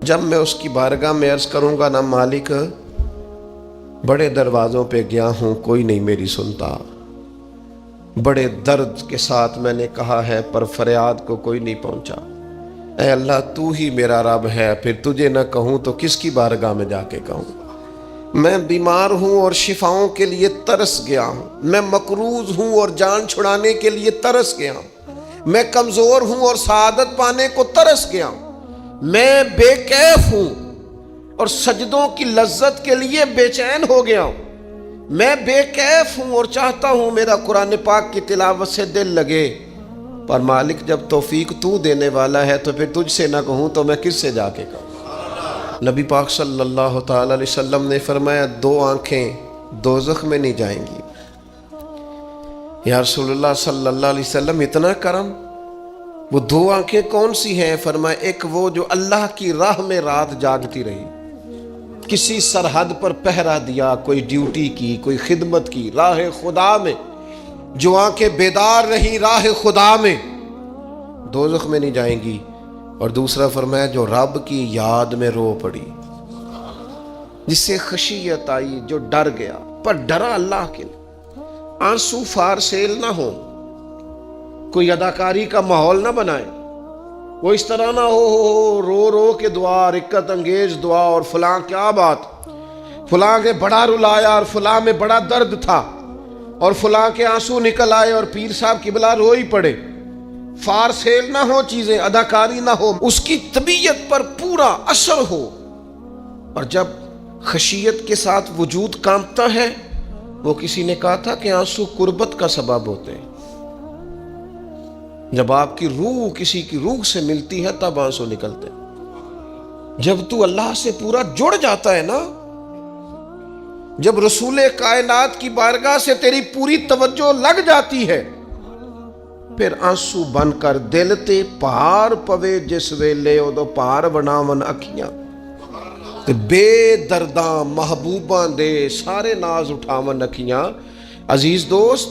جب میں اس کی بارگاہ میں عرض کروں گا نا مالک بڑے دروازوں پہ گیا ہوں کوئی نہیں میری سنتا، بڑے درد کے ساتھ میں نے کہا ہے پر فریاد کو کوئی نہیں پہنچا، اے اللہ تو ہی میرا رب ہے، پھر تجھے نہ کہوں تو کس کی بارگاہ میں جا کے کہوں؟ میں بیمار ہوں اور شفاؤں کے لیے ترس گیا ہوں، میں مقروض ہوں اور جان چھڑانے کے لیے ترس گیا ہوں، میں کمزور ہوں اور سعادت پانے کو ترس گیا ہوں، میں بے کیف ہوں اور سجدوں کی لذت کے لیے بے چین ہو گیا ہوں، میں بے کیف ہوں اور چاہتا ہوں میرا قرآن پاک کی تلاوت سے دل لگے، پر مالک جب توفیق تو دینے والا ہے تو پھر تجھ سے نہ کہوں تو میں کس سے جا کے کہوں؟ نبی پاک صلی اللہ تعالی علیہ وسلم نے فرمایا 2 آنکھیں دوزخ میں نہیں جائیں گی۔ یا رسول اللہ صلی اللہ علیہ وسلم اتنا کرم، وہ 2 آنکھیں کون سی ہیں؟ فرمایا ایک وہ جو اللہ کی راہ میں رات جاگتی رہی، کسی سرحد پر پہرا دیا، کوئی ڈیوٹی کی، کوئی خدمت کی راہ خدا میں، جو آنکھیں بیدار رہی راہ خدا میں دوزخ میں نہیں جائیں گی۔ اور دوسرا فرمایا جو رب کی یاد میں رو پڑی، جس سے خشیت آئی، جو ڈر گیا پر ڈرا اللہ کے لیے، آنسو فارسیل نہ ہو، کوئی اداکاری کا ماحول نہ بنائے، وہ اس طرح نہ ہو رو رو کے دعا، رکت انگیز دعا، اور فلاں کیا بات، فلاں کے بڑا رلایا اور فلاں میں بڑا درد تھا اور فلاں کے آنسو نکل آئے اور پیر صاحب قبلہ رو ہی پڑے، فارسیل نہ ہو چیزیں، اداکاری نہ ہو، اس کی طبیعت پر پورا اثر ہو۔ اور جب خشیت کے ساتھ وجود کانپتا ہے، وہ کسی نے کہا تھا کہ آنسو قربت کا سبب ہوتے ہیں، جب آپ کی روح کسی کی روح سے ملتی ہے تب آنسو نکلتے ہیں۔ جب تو اللہ سے پورا جڑ جاتا ہے نا، جب رسول کائنات کی بارگاہ سے تیری پوری توجہ لگ جاتی ہے، پھر آنسو بن کر دل تے پار پوے جس ویلے ادو پار بناون اکھیاں، تے بے درداں محبوباں دے سارے ناز اٹھاون اکھیاں۔ عزیز دوست،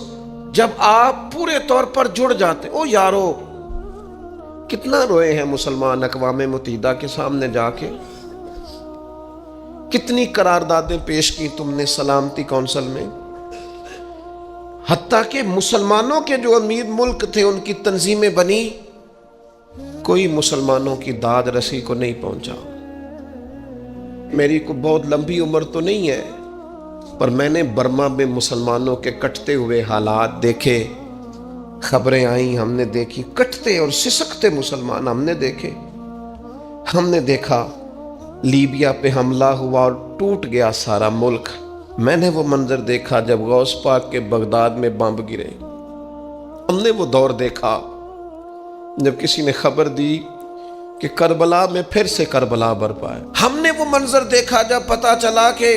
جب آپ پورے طور پر جڑ جاتے، او یارو کتنا روئے ہیں مسلمان اقوام متحدہ کے سامنے جا کے، کتنی قراردادیں پیش کی تم نے سلامتی کونسل میں، حتیٰ کہ مسلمانوں کے جو امیر ملک تھے ان کی تنظیمیں بنی، کوئی مسلمانوں کی داد رسی کو نہیں پہنچا۔ میری کو بہت لمبی عمر تو نہیں ہے، پر میں نے برما میں مسلمانوں کے کٹتے ہوئے حالات دیکھے، خبریں آئیں، ہم نے دیکھی، کٹتے اور سسکتے مسلمان ہم نے دیکھے۔ ہم نے دیکھا لیبیا پہ حملہ ہوا اور ٹوٹ گیا سارا ملک۔ میں نے وہ منظر دیکھا جب غوث پاک کے بغداد میں بمب گرے۔ ہم نے وہ دور دیکھا جب کسی نے خبر دی کہ کربلا میں پھر سے کربلا برپا ہے۔ ہم نے وہ منظر دیکھا جب پتا چلا کہ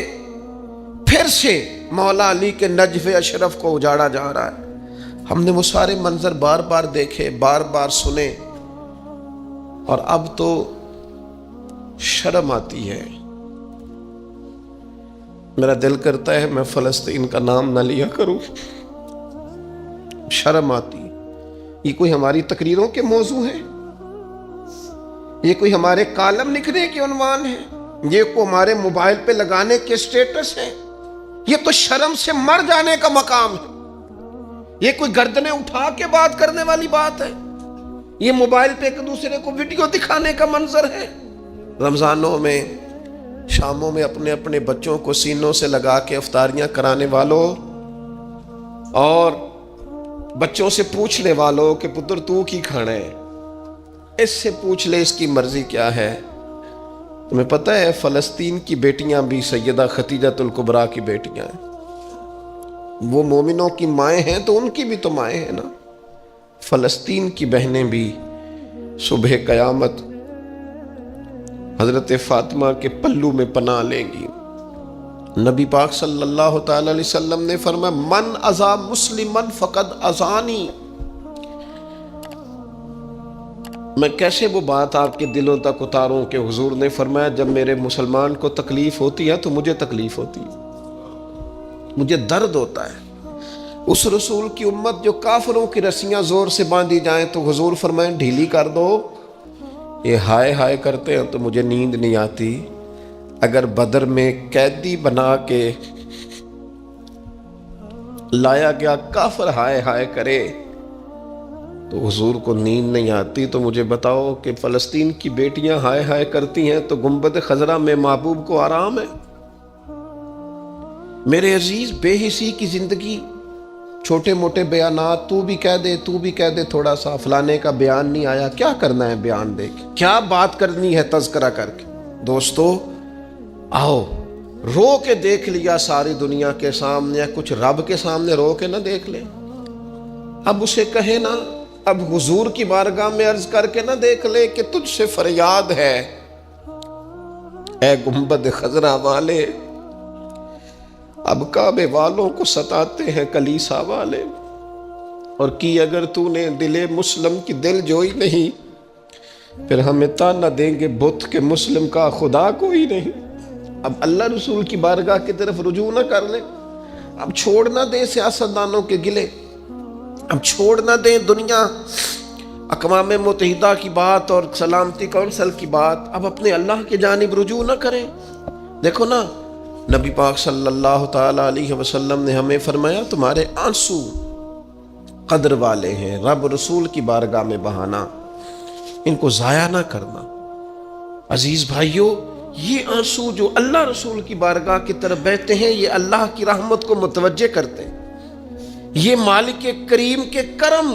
پھر سے مولا علی کے نجف اشرف کو اجاڑا جا رہا ہے۔ ہم نے وہ سارے منظر بار بار دیکھے، بار بار سنے، اور اب تو شرم آتی ہے۔ میرا دل کرتا ہے میں فلسطین کا نام نہ لیا کروں، شرم آتی۔ یہ کوئی ہماری تقریروں کے موضوع ہیں؟ یہ کوئی ہمارے کالم لکھنے کے عنوان ہیں؟ یہ کوئی ہمارے موبائل پہ لگانے کے سٹیٹس ہیں؟ یہ تو شرم سے مر جانے کا مقام ہے۔ یہ کوئی گردنیں اٹھا کے بات کرنے والی بات ہے؟ یہ موبائل پہ ایک دوسرے کو ویڈیو دکھانے کا منظر ہے؟ رمضانوں میں، شاموں میں اپنے اپنے بچوں کو سینوں سے لگا کے افطاریاں کرانے والوں، اور بچوں سے پوچھنے والوں کہ پتر تو کی کھانا ہے، اس سے پوچھ لے اس کی مرضی کیا ہے۔ تمہیں پتہ ہے فلسطین کی بیٹیاں بھی سیدہ خدیجۃ الکبریٰ کی بیٹیاں ہیں، وہ مومنوں کی مائیں ہیں تو ان کی بھی تو مائیں ہیں نا۔ فلسطین کی بہنیں بھی صبح قیامت حضرت فاطمہ کے پلو میں پناہ لیں گی۔ نبی پاک صلی اللہ تعالی علیہ وسلم نے فرمایا من اذا مسلمن فقد اذانی۔ میں کیسے وہ بات آپ کے دلوں تک اتاروں کہ حضور نے فرمایا جب میرے مسلمان کو تکلیف ہوتی ہے تو مجھے تکلیف ہوتی ہے، مجھے درد ہوتا ہے۔ اس رسول کی امت جو کافروں کی رسیاں زور سے باندھی جائیں تو حضور فرمائیں ڈھیلی کر دو، یہ ہائے ہائے کرتے ہیں تو مجھے نیند نہیں آتی. اگر بدر میں قیدی بنا کے لایا گیا کافر ہائے ہائے کرے تو حضور کو نیند نہیں آتی، تو مجھے بتاؤ کہ فلسطین کی بیٹیاں ہائے ہائے کرتی ہیں تو گنبد خضرا میں محبوب کو آرام ہے؟ میرے عزیز، بے حسی کی زندگی، چھوٹے موٹے بیانات، تو بھی کہہ دے تھوڑا سا، فلانے کا بیان نہیں آیا، کیا کرنا ہے بیان دے کے؟ کیا بات کرنی ہے تذکرہ کر کے؟ دوستو آؤ، رو کے دیکھ لیا ساری دنیا کے سامنے، کچھ رب کے سامنے رو کے نہ دیکھ لے؟ اب اسے کہے نا، اب حضور کی بارگاہ میں عرض کر کے نہ دیکھ لے کہ تجھ سے فریاد ہے اے گنبد خضرا والے، اب کعبے والوں کو ستاتے ہیں کلیسا والے، اور کی اگر تو نے دل مسلم کی دل جوئی نہیں، پھر ہمیں تانا دیں گے بت کے مسلم کا خدا کوئی نہیں۔ اب اللہ رسول کی بارگاہ کی طرف رجوع نہ کر لیں، اب چھوڑ نہ دیں سیاستدانوں کے گلے، اب چھوڑ نہ دیں دنیا اقوام متحدہ کی بات اور سلامتی کونسل کی بات، اب اپنے اللہ کی جانب رجوع نہ کریں۔ دیکھو نا، نبی پاک صلی اللہ تعالی علیہ وسلم نے ہمیں فرمایا تمہارے آنسو قدر والے ہیں، رب رسول کی بارگاہ میں بہانا، ان کو ضائع نہ کرنا۔ عزیز بھائیو، یہ آنسو جو اللہ رسول کی بارگاہ کی طرف بہتے ہیں، یہ اللہ کی رحمت کو متوجہ کرتے ہیں، یہ مالک کریم کے کرم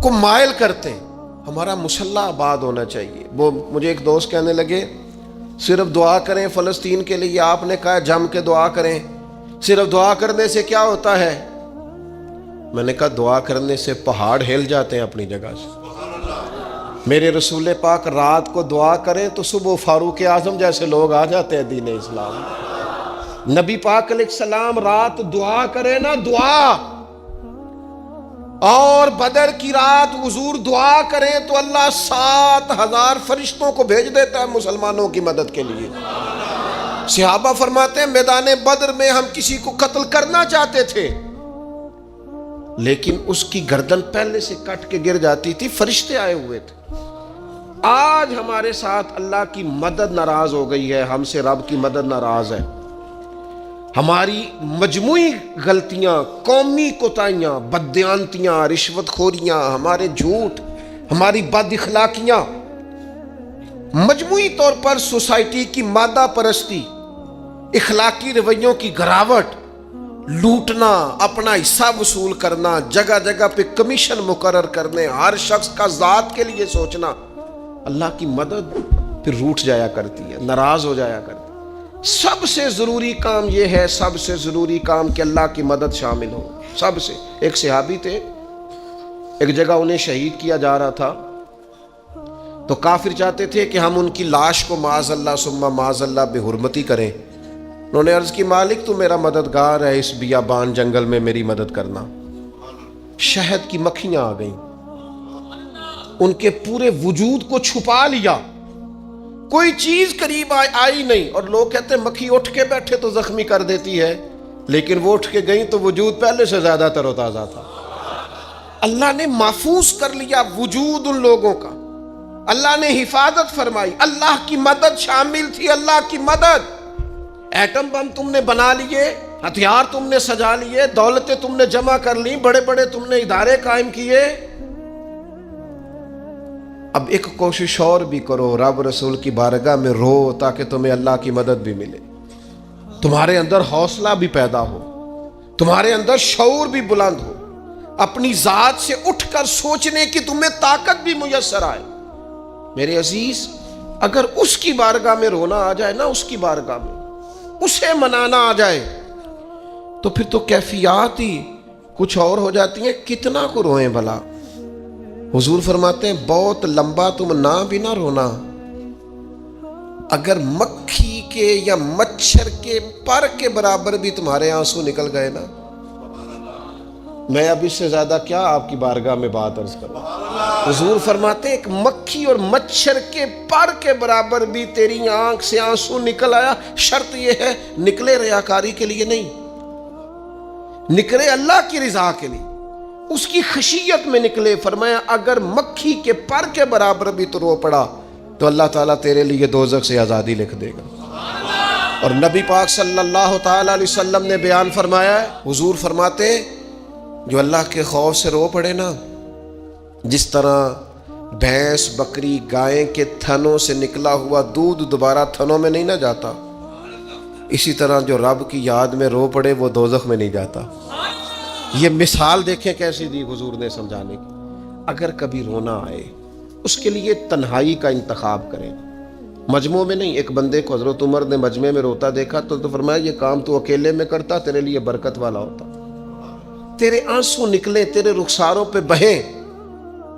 کو مائل کرتے ہیں۔ ہمارا مسلح آباد ہونا چاہیے۔ وہ مجھے ایک دوست کہنے لگے صرف دعا کریں فلسطین کے لیے، آپ نے کہا جم کے دعا کریں، صرف دعا کرنے سے کیا ہوتا ہے؟ میں نے کہا دعا کرنے سے پہاڑ ہل جاتے ہیں اپنی جگہ سے۔ میرے رسول پاک رات کو دعا کریں تو صبح فاروق اعظم جیسے لوگ آ جاتے ہیں دین اسلام۔ نبی پاک علیہ السلام رات دعا کریں نا، دعا، اور بدر کی رات حضور دعا کریں تو اللہ 7,000 فرشتوں کو بھیج دیتا ہے مسلمانوں کی مدد کے لیے۔ صحابہ فرماتے ہیں میدان بدر میں ہم کسی کو قتل کرنا چاہتے تھے، لیکن اس کی گردن پہلے سے کٹ کے گر جاتی تھی، فرشتے آئے ہوئے تھے۔ آج ہمارے ساتھ اللہ کی مدد ناراض ہو گئی ہے، ہم سے رب کی مدد ناراض ہے۔ ہماری مجموعی غلطیاں، قومی کوتاہیاں، بددیانتیاں، رشوت خوریاں، ہمارے جھوٹ، ہماری بد اخلاقیاں، مجموعی طور پر سوسائٹی کی مادہ پرستی، اخلاقی رویوں کی گراوٹ، لوٹنا، اپنا حصہ وصول کرنا، جگہ جگہ پہ کمیشن مقرر کرنے، ہر شخص کا ذات کے لیے سوچنا، اللہ کی مدد پھر روٹ جایا کرتی ہے، ناراض ہو جایا کرتی ہے۔ سب سے ضروری کام یہ ہے، سب سے ضروری کام کہ اللہ کی مدد شامل ہو۔ سب سے، ایک صحابی تھے، ایک جگہ انہیں شہید کیا جا رہا تھا، تو کافر چاہتے تھے کہ ہم ان کی لاش کو معاذ اللہ ثم معاذ اللہ بے حرمتی کریں۔ انہوں نے عرض کی مالک تو میرا مددگار ہے، اس بیابان جنگل میں میری مدد کرنا۔ شہد کی مکھیاں آ گئیں، ان کے پورے وجود کو چھپا لیا، کوئی چیز قریب آئی نہیں، اور لوگ کہتے ہیں مکھی اٹھ کے بیٹھے تو زخمی کر دیتی ہے، لیکن وہ اٹھ کے گئیں تو وجود پہلے سے زیادہ تر و تازہ تھا۔ اللہ نے محفوظ کر لیا وجود ان لوگوں کا، اللہ نے حفاظت فرمائی، اللہ کی مدد شامل تھی، اللہ کی مدد۔ ایٹم بم تم نے بنا لیے، ہتھیار تم نے سجا لیے، دولتیں تم نے جمع کر لی، بڑے بڑے تم نے ادارے قائم کیے، اب ایک کوشش اور بھی کرو، رب رسول کی بارگاہ میں رو تاکہ تمہیں اللہ کی مدد بھی ملے، تمہارے اندر حوصلہ بھی پیدا ہو، تمہارے اندر شعور بھی بلند ہو، اپنی ذات سے اٹھ کر سوچنے کی تمہیں طاقت بھی میسر آئے۔ میرے عزیز، اگر اس کی بارگاہ میں رونا آ جائے نا، اس کی بارگاہ میں اسے منانا آ جائے، تو پھر تو کیفیات ہی کچھ اور ہو جاتی ہیں۔ کتنا کو روئیں بھلا؟ حضور فرماتے ہیں بہت لمبا تم نہ بھی نہ رونا، اگر مکھی کے یا مچھر کے پر کے برابر بھی تمہارے آنسو نکل گئے نا، میں اب اس سے زیادہ کیا آپ کی بارگاہ میں بات عرض کروں۔ حضور فرماتے ہیں ایک مکھی اور مچھر کے پر کے برابر بھی تیری آنکھ سے آنسو نکل آیا، شرط یہ ہے نکلے ریاکاری کے لیے نہیں، نکلے اللہ کی رضا کے لیے، اس کی خشیت میں نکلے۔ فرمایا اگر مکھی کے پر کے برابر بھی تو رو پڑا تو اللہ تعالیٰ تیرے لیے دوزخ سے آزادی لکھ دے گا۔ اور نبی پاک صلی اللہ تعالیٰ علیہ وسلم نے بیان فرمایا ہے، حضور فرماتے ہیں جو اللہ کے خوف سے رو پڑے نا، جس طرح بھینس بکری گائے کے تھنوں سے نکلا ہوا دودھ دوبارہ تھنوں میں نہیں نہ جاتا، اسی طرح جو رب کی یاد میں رو پڑے وہ دوزخ میں نہیں جاتا۔ یہ مثال دیکھیں کیسی دی حضور نے سمجھانے کی۔ اگر کبھی رونا آئے اس کے لیے تنہائی کا انتخاب کریں، مجمع میں نہیں۔ ایک بندے کو حضرت عمر نے مجمع میں روتا دیکھا تو فرمایا یہ کام تو اکیلے میں کرتا تیرے لیے برکت والا ہوتا، تیرے آنسو نکلے، تیرے رخساروں پہ بہیں۔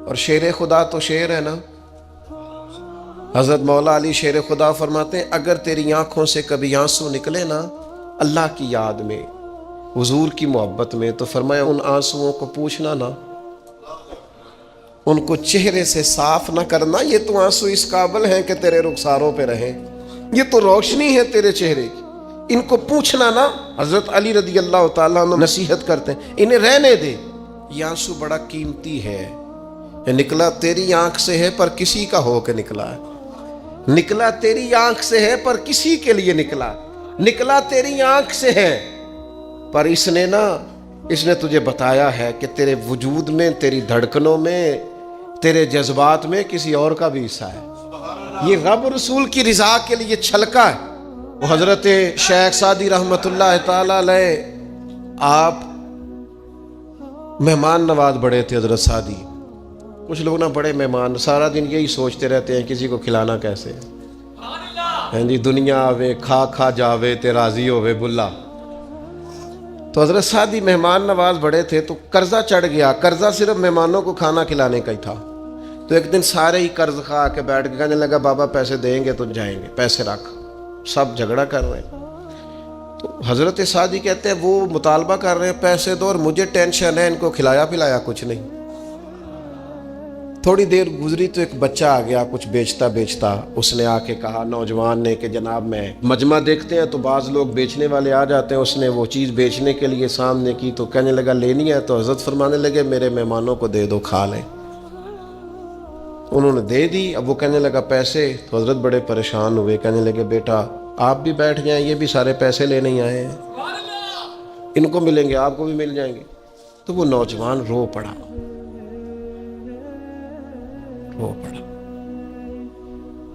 اور شیر خدا تو شیر ہے نا، حضرت مولا علی شیر خدا فرماتے ہیں اگر تیری آنکھوں سے کبھی آنسو نکلے نا اللہ کی یاد میں، حضور کی محبت میں، تو فرمایا ان آنسوؤں کو پوچھنا نا، ان کو چہرے سے صاف نہ کرنا، یہ تو آنسو اس قابل ہیں کہ تیرے رخساروں پہ رہیں، یہ تو روشنی ہے تیرے چہرے کی، ان کو پوچھنا نا۔ حضرت علی رضی اللہ تعالیٰ عنہ نصیحت کرتے ہیں انہیں رہنے دے، یہ آنسو بڑا قیمتی ہے، یہ نکلا تیری آنکھ سے ہے پر کسی کا ہو کے نکلا ہے، نکلا تیری آنکھ سے ہے پر کسی کے لیے نکلا، نکلا تیری آنکھ سے ہے پر اس نے تجھے بتایا ہے کہ تیرے وجود میں، تیری دھڑکنوں میں، تیرے جذبات میں کسی اور کا بھی حصہ ہے۔ یہ رب رسول کی رضا کے لیے چھلکا ہے۔ وہ حضرت شیخ سعدی رحمت اللہ تعالی علیہ آپ مہمان نواز بڑے تھے حضرت سعدی۔ کچھ لوگ نا بڑے مہمان، سارا دن یہی سوچتے رہتے ہیں کسی کو کھلانا کیسے ہے جی، دنیا آوے کھا کھا جاوے تے راضی ہووے بلا۔ تو حضرت سعدی مہمان نواز بڑے تھے تو قرضہ چڑھ گیا، قرضہ صرف مہمانوں کو کھانا کھلانے کا ہی تھا۔ تو ایک دن سارے ہی قرض کھا کے بیٹھ کے کہنے لگا بابا پیسے دیں گے تو جائیں گے، پیسے رکھ، سب جھگڑا کر رہے ہیں۔ تو حضرت سعدی کہتے ہیں وہ مطالبہ کر رہے ہیں پیسے دو اور مجھے ٹینشن ہے، ان کو کھلایا پلایا کچھ نہیں۔ تھوڑی دیر گزری تو ایک بچہ آ گیا کچھ بیچتا بیچتا، اس نے آ کے کہا نوجوان نے کہ جناب میں مجمع دیکھتے ہیں تو بعض لوگ بیچنے والے آ جاتے ہیں، اس نے وہ چیز بیچنے کے لیے سامنے کی تو کہنے لگا لینی ہے، تو حضرت فرمانے لگے میرے مہمانوں کو دے دو کھا لیں۔ انہوں نے دے دی، اب وہ کہنے لگا پیسے، تو حضرت بڑے پریشان ہوئے، کہنے لگے بیٹا آپ بھی بیٹھ جائیں، یہ بھی سارے پیسے لینے ہی آئے ہیں، ان کو ملیں گے آپ کو بھی مل جائیں گے۔ تو وہ نوجوان رو پڑا،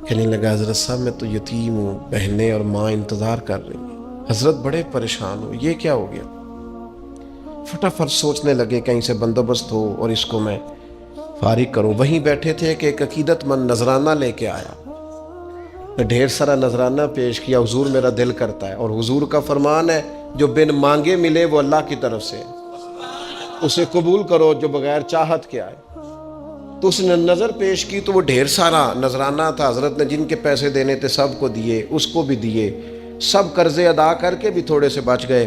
کہنے لگا حضرت صاحب میں تو یتیم ہوں، بہنیں اور ماں انتظار کر رہی ہیں۔ حضرت بڑے پریشان ہو، یہ کیا ہو گیا؟ فٹافٹ سوچنے لگے کہیں سے بندوبست ہو اور اس کو میں فارغ کروں۔ وہیں بیٹھے تھے کہ ایک عقیدت مند نذرانہ لے کے آیا، ڈھیر سارا نذرانہ پیش کیا، حضور میرا دل کرتا ہے، اور حضور کا فرمان ہے جو بن مانگے ملے وہ اللہ کی طرف سے، اسے قبول کرو جو بغیر چاہت کے آئے۔ تو اس نے نظر پیش کی تو وہ ڈھیر سارا نذرانہ تھا، حضرت نے جن کے پیسے دینے تھے سب کو دیے، اس کو بھی دیے، سب قرضے ادا کر کے بھی تھوڑے سے بچ گئے۔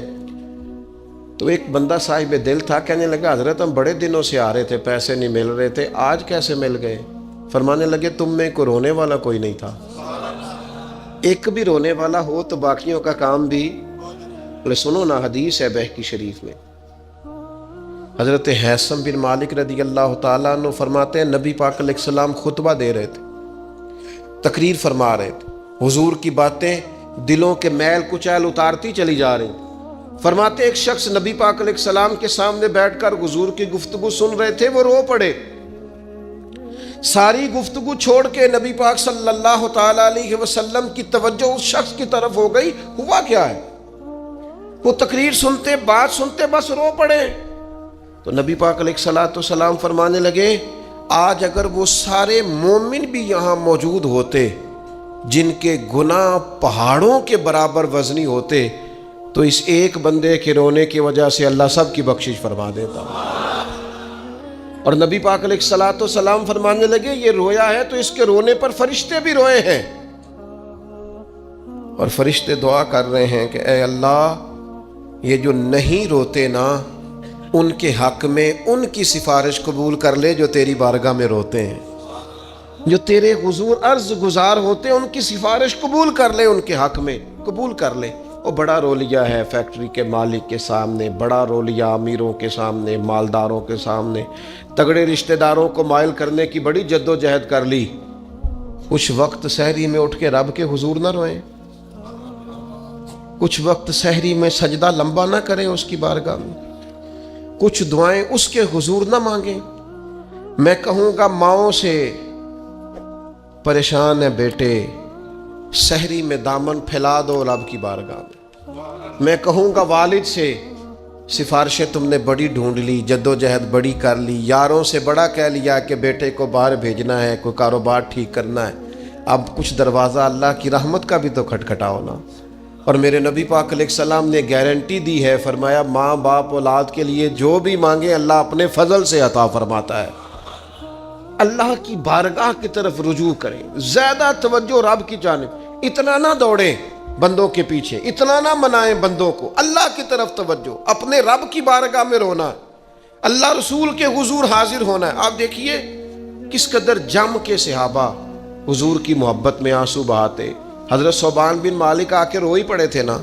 تو ایک بندہ صاحب دل تھا، کہنے لگا حضرت ہم بڑے دنوں سے آ رہے تھے، پیسے نہیں مل رہے تھے، آج کیسے مل گئے؟ فرمانے لگے تم میں کوئی رونے والا کوئی نہیں تھا، ایک بھی رونے والا ہو تو باقیوں کا کام بھی۔ سنو نا، حدیث ہے بہقی شریف میں، حضرت حیثم بن مالک رضی اللہ تعالیٰ عنہ فرماتے ہیں نبی پاک علیہ السلام خطبہ دے رہے تھے، تقریر فرما رہے تھے، حضور کی باتیں دلوں کے میل کچیل اتارتی چلی جا رہی۔ فرماتے ایک شخص نبی پاک علیہ السلام کے سامنے بیٹھ کر حضور کی گفتگو سن رہے تھے، وہ رو پڑے، ساری گفتگو چھوڑ کے نبی پاک صلی اللہ تعالیٰ علیہ وسلم کی توجہ اس شخص کی طرف ہو گئی۔ ہوا کیا ہے؟ وہ تقریر سنتے، بات سنتے بس رو پڑے۔ تو نبی پاک علیہ السلام فرمانے لگے آج اگر وہ سارے مومن بھی یہاں موجود ہوتے جن کے گناہ پہاڑوں کے برابر وزنی ہوتے تو اس ایک بندے کے رونے کی وجہ سے اللہ سب کی بخشش فرما دیتا۔ اور نبی پاک علیہ السلام فرمانے لگے یہ رویا ہے تو اس کے رونے پر فرشتے بھی روئے ہیں، اور فرشتے دعا کر رہے ہیں کہ اے اللہ یہ جو نہیں روتے نا ان کے حق میں ان کی سفارش قبول کر لے جو تیری بارگاہ میں روتے ہیں، جو تیرے حضور عرض گزار ہوتے ہیں ان کی سفارش قبول کر لے، ان کے حق میں قبول کر لے۔ وہ بڑا رو لیا ہے فیکٹری کے مالک کے سامنے، بڑا رو لیا امیروں کے سامنے، مالداروں کے سامنے، تگڑے رشتہ داروں کو مائل کرنے کی بڑی جد و جہد کر لی، کچھ وقت سحری میں اٹھ کے رب کے حضور نہ روئیں، کچھ وقت سحری میں سجدہ لمبا نہ کریں اس کی بارگاہ میں، کچھ دعائیں اس کے حضور نہ مانگیں۔ میں کہوں گا ماؤں سے پریشان ہے بیٹے، سحری میں دامن پھیلا دو رب کی بارگاہ میں۔ میں کہوں گا والد سے سفارشیں تم نے بڑی ڈھونڈ لی، جدوجہد بڑی کر لی، یاروں سے بڑا کہہ لیا کہ بیٹے کو باہر بھیجنا ہے، کوئی کاروبار ٹھیک کرنا ہے، اب کچھ دروازہ اللہ کی رحمت کا بھی تو کھٹکھٹاؤ نا۔ اور میرے نبی پاک علیہ السلام نے گارنٹی دی ہے، فرمایا ماں باپ اولاد کے لیے جو بھی مانگے اللہ اپنے فضل سے عطا فرماتا ہے۔ اللہ کی بارگاہ کی طرف رجوع کریں، زیادہ توجہ رب کی جانب، اتنا نہ دوڑیں بندوں کے پیچھے، اتنا نہ منائیں بندوں کو، اللہ کی طرف توجہ، اپنے رب کی بارگاہ میں رونا، اللہ رسول کے حضور حاضر ہونا ہے۔ آپ دیکھیے کس قدر جم کے صحابہ حضور کی محبت میں آنسو بہاتے۔ حضرت صوبان بن مالک آ کے روئی پڑے تھے نا،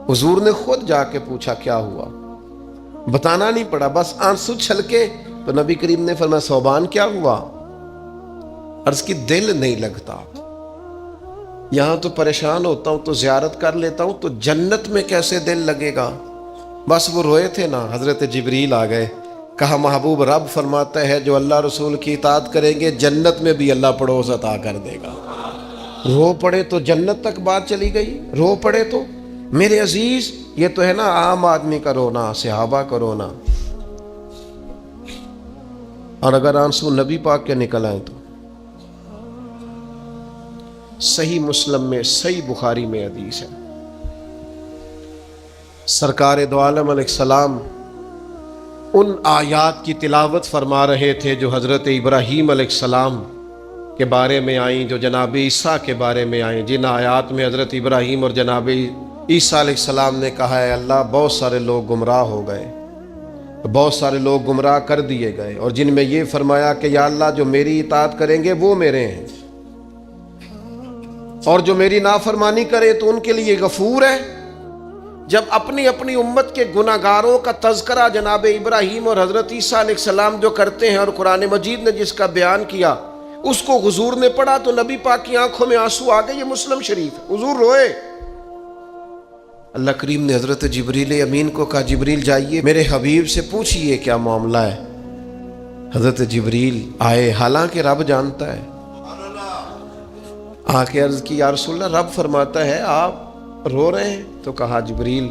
حضور نے خود جا کے پوچھا کیا ہوا، بتانا نہیں پڑا، بس آنسو چھلکے تو نبی کریم نے فرمایا صوبان کیا ہوا؟ عرض کی دل نہیں لگتا، یہاں تو پریشان ہوتا ہوں تو زیارت کر لیتا ہوں تو جنت میں کیسے دل لگے گا؟ بس وہ روئے تھے نا، حضرت جبریل آ گئے، کہا محبوب رب فرماتا ہے جو اللہ رسول کی اطاعت کریں گے جنت میں بھی اللہ پڑوس عطا کر دے گا۔ رو پڑے تو جنت تک بات چلی گئی، رو پڑے تو میرے عزیز یہ تو ہے نا عام آدمی کا رونا، صحابہ کا رونا، اور اگر آنسو نبی پاک کے نکل آئیں تو صحیح مسلم میں، صحیح بخاری میں حدیث ہے، سرکار دو عالم علیہ السلام ان آیات کی تلاوت فرما رہے تھے جو حضرت ابراہیم علیہ السلام کے بارے میں آئیں، جو جناب عیسیٰ کے بارے میں آئیں، جن آیات میں حضرت ابراہیم اور جناب عیسیٰ علیہ السلام نے کہا ہے اللہ بہت سارے لوگ گمراہ ہو گئے، بہت سارے لوگ گمراہ کر دیے گئے، اور جن میں یہ فرمایا کہ یا اللہ جو میری اطاعت کریں گے وہ میرے ہیں، اور جو میری نافرمانی کرے تو ان کے لیے غفور ہے۔ جب اپنی اپنی امت کے گناہگاروں کا تذکرہ جناب ابراہیم اور حضرت عیسیٰ علیہ السلام جو کرتے ہیں، اور قرآن مجید نے جس کا بیان کیا اس کو حضور نے پڑھا تو نبی پاک کی آنکھوں میں آنسو آ گئے۔ یہ مسلم شریف، حضور روئے۔ اللہ کریم نے حضرت جبریل امین کو کہا جبریل جائیے میرے حبیب سے پوچھئے کیا معاملہ ہے۔ حضرت جبریل آئے، حالانکہ رب جانتا ہے، آ کے عرض کی یا رسول اللہ رب فرماتا ہے آپ رو رہے ہیں، تو کہا جبریل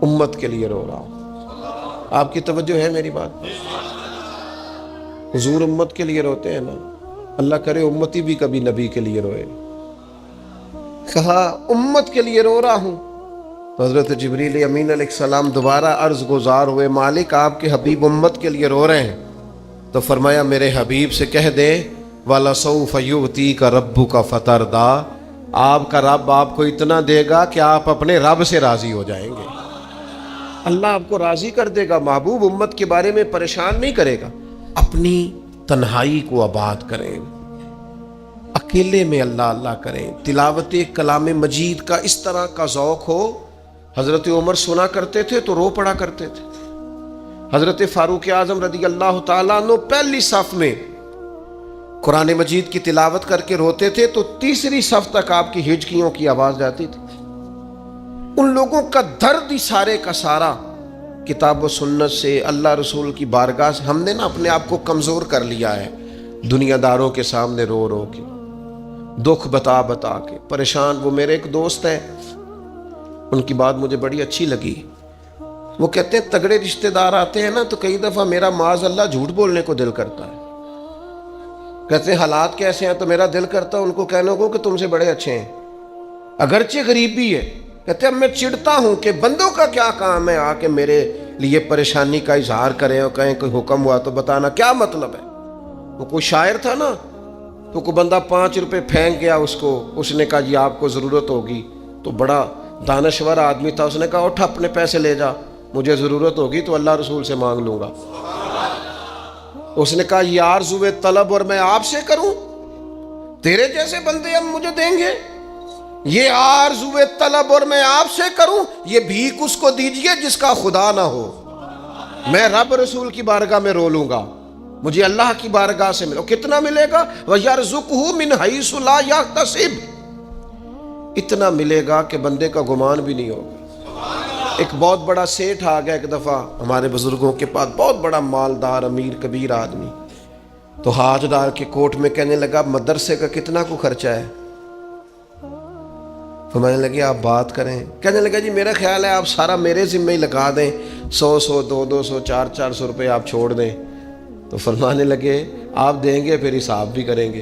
امت کے لیے رو رہا ہوں۔ آپ کی توجہ ہے میری بات پر؟ حضور امت کے لیے روتے ہیں نا، اللہ کرے امتی بھی کبھی نبی کے لیے روئے۔ کہا امت کے لیے رو رہا ہوں، تو حضرت جبریل امین علیہ السلام دوبارہ عرض گزار ہوئے مالک آپ کے حبیب امت کے لیے رو رہے ہیں، تو فرمایا میرے حبیب سے کہہ دیں وَلَسَوْفَ يُعْتِيكَ رَبُّكَ فَتَرْضَىٰ، آپ کا رب آپ کو اتنا دے گا کہ آپ اپنے رب سے راضی ہو جائیں گے۔ اللہ آپ کو راضی کر دے گا، محبوب امت کے بارے میں پریشان نہیں کرے گا۔ اپنی تنہائی کو آباد کریں، اکیلے میں اللہ اللہ کریں، تلاوت کلام مجید کا اس طرح کا ذوق ہو۔ حضرت عمر سنا کرتے تھے تو رو پڑا کرتے تھے، حضرت فاروق اعظم رضی اللہ تعالیٰ عنہ پہلی صف میں قرآن مجید کی تلاوت کر کے روتے تھے تو تیسری صف تک آپ کی ہچکیوں کی آواز جاتی تھی۔ ان لوگوں کا درد ہی سارے کا سارا کتاب و سنت سے، اللہ رسول کی بارگاہ سے، ہم نے نا اپنے آپ کو کمزور کر لیا ہے، دنیا داروں کے سامنے رو رو کے، دکھ بتا بتا کے پریشان۔ وہ میرے ایک دوست ہے، ان کی بات مجھے بڑی اچھی لگی، وہ کہتے ہیں تگڑے رشتہ دار آتے ہیں نا تو کئی دفعہ میرا معاذ اللہ جھوٹ بولنے کو دل کرتا ہے، کہتے ہیں حالات کیسے ہیں تو میرا دل کرتا ہے ان کو کہنے کو کہ تم سے بڑے اچھے ہیں، اگرچہ غریب بھی ہے۔ کہتے ہیں میں چڑھتا ہوں کہ بندوں کا کیا کام ہے آ کے میرے لیے پریشانی کا اظہار کریں اور کہیں کوئی حکم ہوا تو بتانا کیا مطلب ہے۔ وہ کوئی شاعر تھا نا، تو کوئی بندہ 5 روپے پھینک گیا اس کو، اس نے کہا جی آپ کو ضرورت ہوگی، تو بڑا دانشور آدمی تھا، اس نے کہا اٹھ اپنے پیسے لے جا، مجھے ضرورت ہوگی تو اللہ رسول سے مانگ لوں گا۔ اس نے کہا یہ آرزوئے طلب اور میں آپ سے کروں، تیرے جیسے بندے اب مجھے دیں گے؟ یہ آرزوئے طلب اور میں آپ سے کروں، یہ بھیک اس کو دیجئے جس کا خدا نہ ہو، میں رب رسول کی بارگاہ میں رو لوں گا۔ مجھے اللہ کی بارگاہ سے ملو. کتنا ملے گا؟ وَيَرْزُقْهُ مِنْ حَيْثُ لَا يَحْتَسِبُ. اتنا ملے گا کہ بندے کا گمان بھی نہیں ہوگا. ایک بہت بڑا سیٹھ آ گیا ایک دفعہ ہمارے بزرگوں کے پاس، بہت بڑا مالدار امیر کبیر آدمی. تو ہاتھ ڈال کے کوٹ میں کہنے لگا مدرسے کا کتنا کو خرچہ ہے؟ تو میں نے لگے آپ بات کریں. کہنے لگا جی میرا خیال ہے آپ سارا میرے ذمہ ہی لگا دیں، 100 200 400 روپے آپ چھوڑ دیں. تو فرمانے لگے آپ دیں گے پھر حساب بھی کریں گے.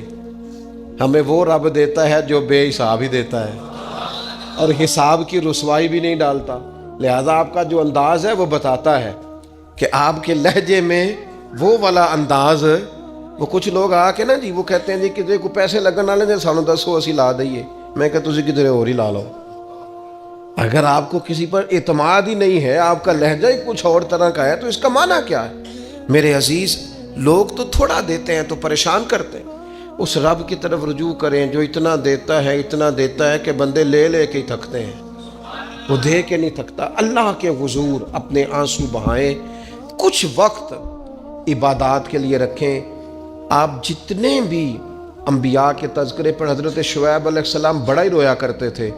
ہمیں وہ رب دیتا ہے جو بے حساب ہی دیتا ہے اور حساب کی رسوائی بھی نہیں ڈالتا. لہذا آپ کا جو انداز ہے وہ بتاتا ہے کہ آپ کے لہجے میں وہ والا انداز. وہ کچھ لوگ آ کے نا جی وہ کہتے ہیں جی کسی کو پیسے لگن والے نے سانو دسو اسی لا دئیے. میں کہ تسی کدھر اور ہی لا لو. اگر آپ کو کسی پر اعتماد ہی نہیں ہے، آپ کا لہجہ ہی کچھ اور طرح کا ہے، تو اس کا معنی کیا ہے؟ میرے عزیز، لوگ تو تھوڑا دیتے ہیں تو پریشان کرتے ہیں. اس رب کی طرف رجوع کریں جو اتنا دیتا ہے کہ بندے لے لے کے ہی تھکتے ہیں، وہ دے کے نہیں تھکتا. اللہ کے حضور اپنے آنسو بہائیں، کچھ وقت عبادات کے لیے رکھیں. آپ جتنے بھی انبیاء کے تذکرے پر حضرت شعیب علیہ السلام بڑا ہی رویا کرتے تھے.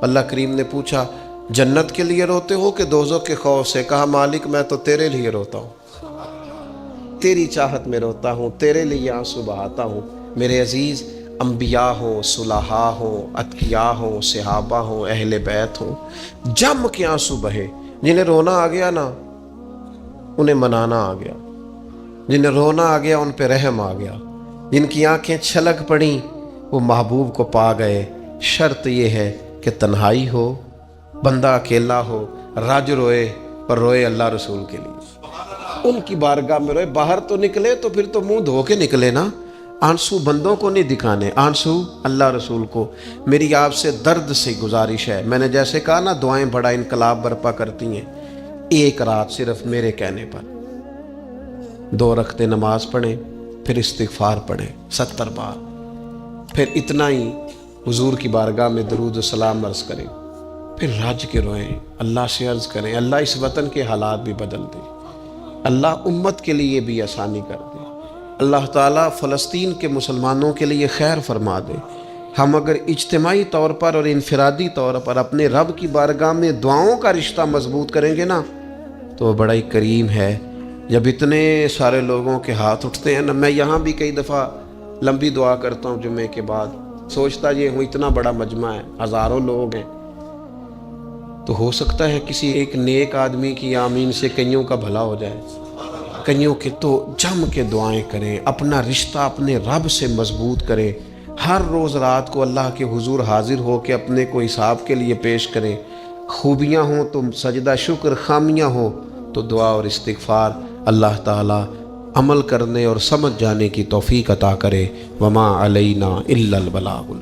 اللہ کریم نے پوچھا جنت کے لیے روتے ہو کہ دوزخ کے خوف سے؟ کہا مالک میں تو تیرے لیے روتا ہوں، تیری چاہت میں روتا ہوں، تیرے لیے آنسو بہاتا ہوں. میرے عزیز، انبیاء ہوں، صلحاء ہوں، اتقیاء ہوں، صحابہ ہوں، اہل بیت ہوں، جم کے آنسو بہے. جنہیں رونا آ گیا نا انہیں منانا آ گیا، جنہیں رونا آ گیا ان پہ رحم آ گیا. جن کی آنکھیں چھلک پڑیں وہ محبوب کو پا گئے. شرط یہ ہے کہ تنہائی ہو، بندہ اکیلا ہو، رج روئے اور روئے اللہ رسول کے لیے، ان کی بارگاہ میں روئے. باہر تو نکلے تو پھر تو منہ دھو کے نکلے نا. آنسو بندوں کو نہیں دکھانے، آنسو اللہ رسول کو. میری آپ سے درد سے گزارش ہے، میں نے جیسے کہا نا دعائیں بڑا انقلاب برپا کرتی ہیں. ایک رات صرف میرے کہنے پر 2 رکعتیں نماز پڑھیں، پھر استغفار پڑھیں 70 بار، پھر اتنا ہی حضور کی بارگاہ میں درود و سلام عرض کریں، پھر رج کے روئیں. اللہ سے عرض کریں اللہ اس وطن کے حالات بھی بدل دے، اللہ امت کے لیے بھی آسانی کر دے، اللہ تعالیٰ فلسطین کے مسلمانوں کے لیے خیر فرما دے. ہم اگر اجتماعی طور پر اور انفرادی طور پر اپنے رب کی بارگاہ میں دعاؤں کا رشتہ مضبوط کریں گے نا تو وہ بڑا ہی کریم ہے. جب اتنے سارے لوگوں کے ہاتھ اٹھتے ہیں نا، میں یہاں بھی کئی دفعہ لمبی دعا کرتا ہوں جمعے کے بعد، سوچتا یہ ہوں اتنا بڑا مجمع ہے، ہزاروں لوگ ہیں، تو ہو سکتا ہے کسی ایک نیک آدمی کی آمین سے کئیوں کا بھلا ہو جائے. کئیوں کے تو جم کے دعائیں کریں، اپنا رشتہ اپنے رب سے مضبوط کریں. ہر روز رات کو اللہ کے حضور حاضر ہو کے اپنے کو حساب کے لیے پیش کریں. خوبیاں ہوں تو سجدہ شکر، خامیاں ہوں تو دعا اور استغفار. اللہ تعالیٰ عمل کرنے اور سمجھ جانے کی توفیق عطا کرے. وما علینا الا البلاغ.